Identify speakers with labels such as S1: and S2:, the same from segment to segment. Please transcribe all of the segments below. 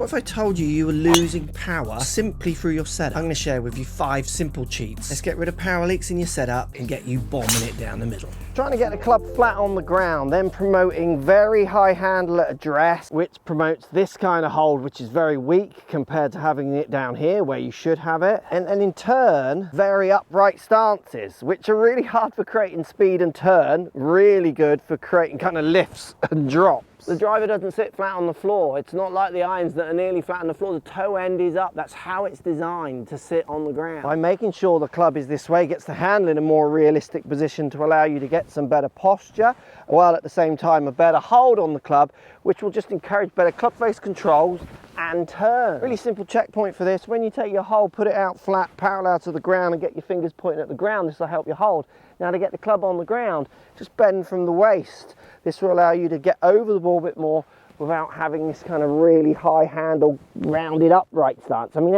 S1: What if I told you you were losing power simply through your setup? I'm going to share with you 5 simple cheats. Let's get rid of power leaks in your setup and get you bombing it down the middle.
S2: Trying to get the club flat on the ground, then promoting very high handle at address, which promotes this kind of hold, which is very weak compared to having it down here where you should have it. And in turn, very upright stances, which are really hard for creating speed and turn, really good for creating kind of lifts and drops. The driver doesn't sit flat on the floor. It's not like the irons that are nearly flat on the floor. The toe end is up. That's how it's designed to sit on the ground. By making sure the club is this way, gets the handle in a more realistic position to allow you to get some better posture, while at the same time a better hold on the club, which will just encourage better club face controls and turn. Really simple checkpoint for this: when you take your hold, put it out flat, parallel to the ground, and get your fingers pointing at the ground. This will help you hold. Now to get the club on the ground, just bend from the waist. This will allow you to get over the ball a bit more without having this kind of really high handle, rounded upright stance. I mean,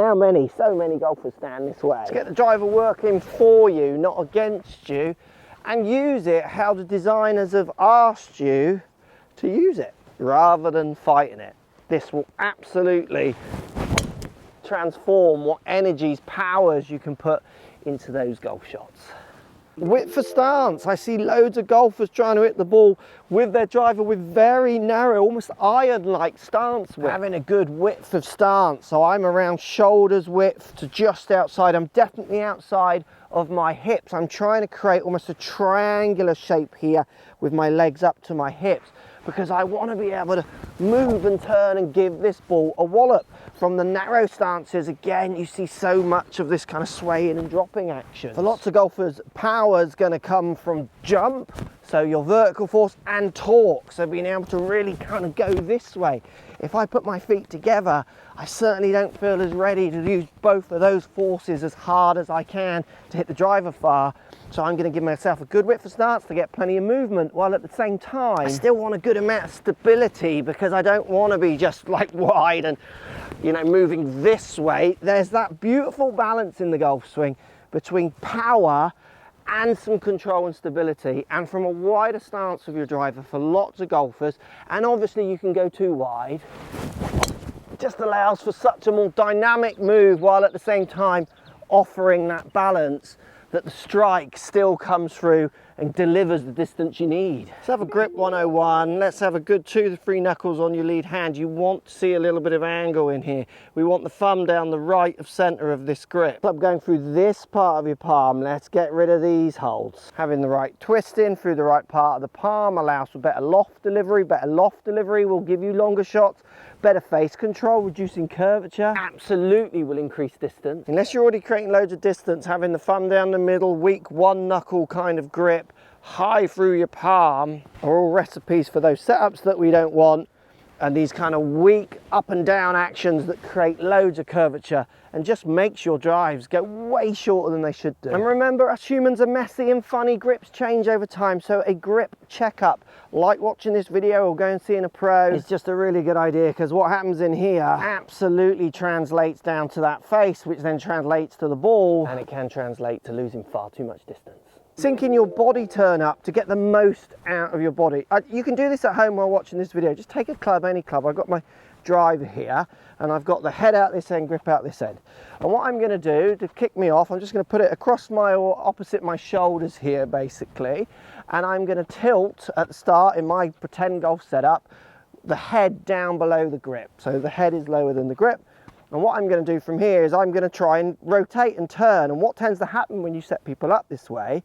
S2: so many golfers stand this way. To get the driver working for you, not against you, and use it how the designers have asked you to use it, rather than fighting it. This will absolutely transform what energies, powers you can put into those golf shots. Width for stance. I see loads of golfers trying to hit the ball with their driver with very narrow, almost iron-like stance width. Having a good width of stance. So I'm around shoulders width to just outside. I'm definitely outside of my hips. I'm trying to create almost a triangular shape here with my legs up to my hips, because I want to be able to move and turn and give this ball a wallop. From the narrow stances, again, you see so much of this kind of swaying and dropping action. For lots of golfers, power is going to come from jump, so your vertical force, and torque, so being able to really kind of go this way. If I put my feet together, I certainly don't feel as ready to use both of those forces as hard as I can to hit the driver far. So I'm going to give myself a good width of stance to get plenty of movement, while at the same time I still want a good amount of stability, because I don't want to be just like wide and, you know, moving this way. There's that beautiful balance in the golf swing between power and some control and stability, and from a wider stance of your driver for lots of golfers. And obviously you can go too wide. It just allows for such a more dynamic move, while at the same time offering that balance that the strike still comes through and delivers the distance you need. Let's have a grip 101. Let's have a good 2 to 3 knuckles on your lead hand. You want to see a little bit of angle in here. We want the thumb down the right of center of this grip. Club going through this part of your palm. Let's get rid of these holds. Having the right twist in through the right part of the palm allows for better loft delivery. Better loft delivery will give you longer shots. Better face control, reducing curvature, absolutely will increase distance. Unless you're already creating loads of distance, having the thumb down the middle, weak 1 knuckle kind of grip, high through your palm, are all recipes for those setups that we don't want, and these kind of weak up and down actions that create loads of curvature and just makes your drives go way shorter than they should do. And remember, us humans are messy and funny. Grips change over time, so a grip checkup, like watching this video or going and seeing a pro, is just a really good idea, because what happens in here absolutely translates down to that face, which then translates to the ball, and it can translate to losing far too much distance. Syncing your body turn up to get the most out of your body. You can do this at home while watching this video. Just take a club, any club. I've got my driver here, and I've got the head out this end, grip out this end. And what I'm going to do to kick me off, I'm just going to put it across my, or opposite my shoulders here, basically. And I'm going to tilt at the start in my pretend golf setup, the head down below the grip. So the head is lower than the grip. And what I'm going to do from here is I'm going to try and rotate and turn. And what tends to happen when you set people up this way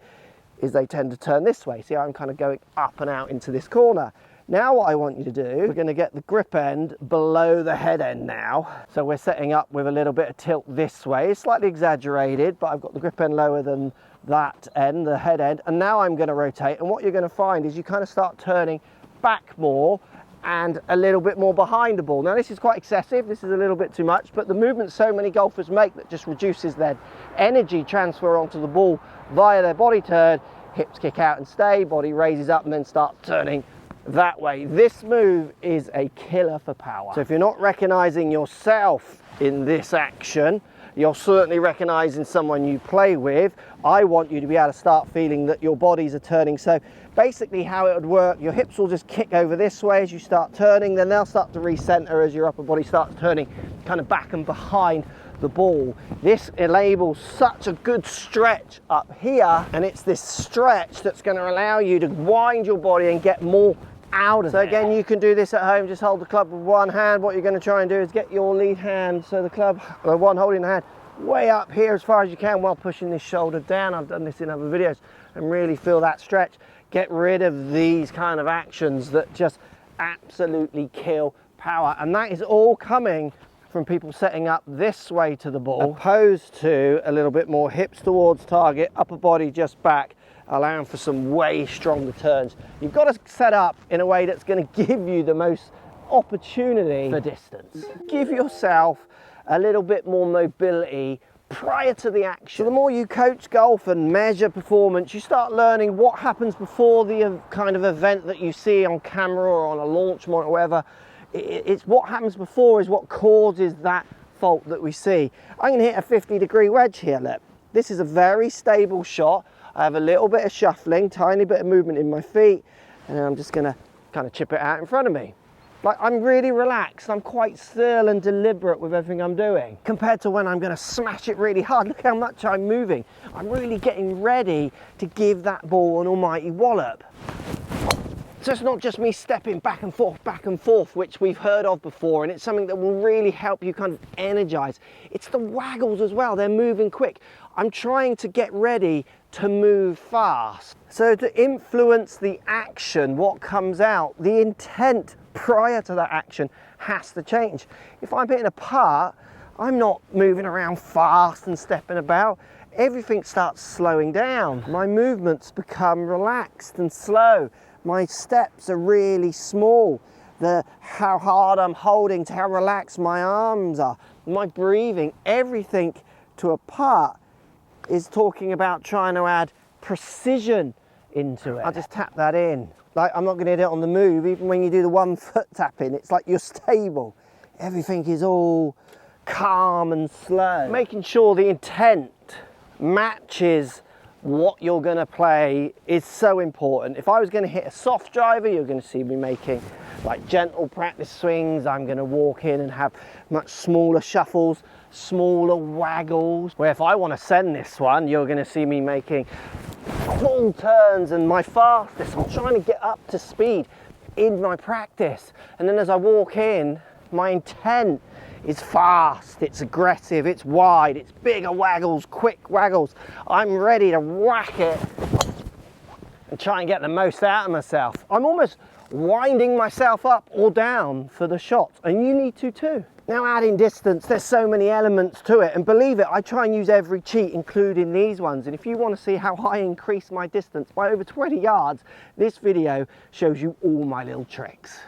S2: is they tend to turn this way. See, I'm kind of going up and out into this corner. Now what I want you to do, we're going to get the grip end below the head end now. So we're setting up with a little bit of tilt this way. It's slightly exaggerated, but I've got the grip end lower than that end, the head end. And now I'm going to rotate. And what you're going to find is you kind of start turning back more and a little bit more behind the ball. Now this is quite excessive, this is a little bit too much, but the movement so many golfers make that just reduces their energy transfer onto the ball via their body turn. Hips kick out and stay, body raises up and then start turning that way. This move is a killer for power. So if you're not recognizing yourself in this action, you're certainly recognizing someone you play with. I want you to be able to start feeling that your bodies are turning. So basically how it would work, your hips will just kick over this way as you start turning, then they'll start to recenter as your upper body starts turning kind of back and behind the ball. This enables such a good stretch up here, and it's this stretch that's going to allow you to wind your body and get more out of it. So again, you can do this at home. Just hold the club with one hand. What you're going to try and do is get your lead hand, so the club, one holding the hand, way up here as far as you can while pushing this shoulder down. I've done this in other videos, and really feel that stretch. Get rid of these kind of actions that just absolutely kill power, and that is all coming from people setting up this way to the ball, opposed to a little bit more hips towards target, upper body just back, allowing for some way stronger turns. You've got to set up in a way that's going to give you the most opportunity for distance. Give yourself a little bit more mobility prior to the action. So the more you coach golf and measure performance, you start learning what happens before the kind of event that you see on camera or on a launch monitor or whatever. It's what happens before is what causes that fault that we see. I'm going to hit a 50-degree wedge here. Look, this is a very stable shot. I have a little bit of shuffling, tiny bit of movement in my feet, and I'm just going to kind of chip it out in front of me. Like, I'm really relaxed. I'm quite still and deliberate with everything I'm doing, compared to when I'm going to smash it really hard. Look how much I'm moving. I'm really getting ready to give that ball an almighty wallop. So it's not just me stepping back and forth, which we've heard of before, and it's something that will really help you kind of energize. It's the waggles as well. They're moving quick. I'm trying to get ready to move fast. So to influence the action, what comes out, the intent prior to that action has to change. If I'm hitting a putt, I'm not moving around fast and stepping about. Everything starts slowing down. My movements become relaxed and slow. My steps are really small. How hard I'm holding to how relaxed my arms are. My breathing, everything to a putt is talking about trying to add precision into it. I'll just tap that in. Like, I'm not going to hit it on the move. Even when you do the 1 foot tapping, it's like you're stable. Everything is all calm and slow. Making sure the intent matches what you're going to play is so important. If I was going to hit a soft driver, you're going to see me making like gentle practice swings. I'm going to walk in and have much smaller shuffles, smaller waggles. Where if I want to send this one, you're going to see me making full turns and my fastest. I'm trying to get up to speed in my practice. And then as I walk in, my intent is fast, it's aggressive, it's wide, it's bigger waggles, quick waggles. I'm ready to whack it and try and get the most out of myself. I'm almost winding myself up or down for the shot, and you need to too. Now, adding distance, there's so many elements to it, and believe it, I try and use every cheat, including these ones. And if you want to see how I increase my distance by over 20 yards, this video shows you all my little tricks.